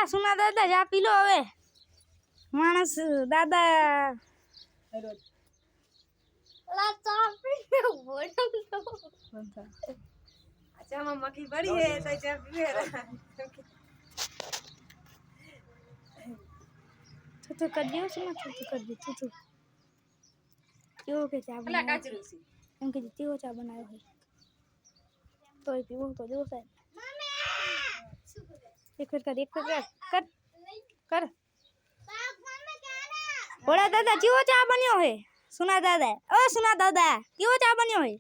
લા સુના દાદા જા પી લો હવે માણસ દાદા લા ચા પી બોડમ તો अच्छा मां मक्खी बड़ी है तो चाय पीवे रहा तो कर दियो सुना तो कर दी तू क्यों के चाय अला बना काचरू सी એમ કે તેવો ચા બનાવ્યો હોય તોય પીવો તો જો સાહેબ એક કર કર ઓલા દાદા કેવો ચા બન્યો હે સુના દાદા ઓ સુના દાદા કેવો ચા બન્યો હે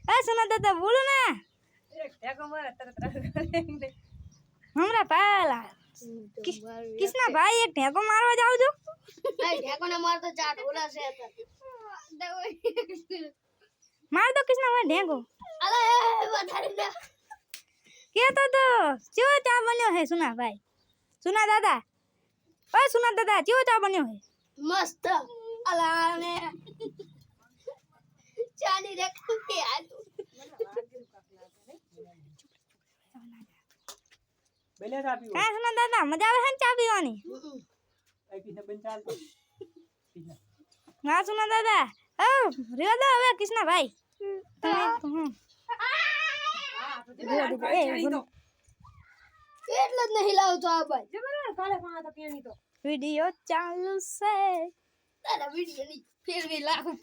એ સુના દાદા બોલો ને एक ढेको मारे तरत रह हमरा पाला किसना भाई एक ढेको मारवा जाओ जो એ ઢેકો ને માર તો ચાટ ઓલા છે मार दो किसना भाई ढेको અલે વધારે ના के तो केવો ચા બન્યો હે સુના ભાઈ સુના દાદા ओ सुना दादा केવો ચા બન્યો હે મસ્ત અલા ને ચાની રે કે આ बेले चा पीओ का सुना दादा मजा આવે હે ને ચા પીવાની आई किसने बन चाल किसने ના સુના દાદા ઓ રેવા દો હવે કિસના ભાઈ એટલે જ નહીં લાવતો આ ભાઈ जबर काले पाना तो पियानी तो વિડિયો ચાલુ છે તારા વિડિયો ની ફેરવી લાખું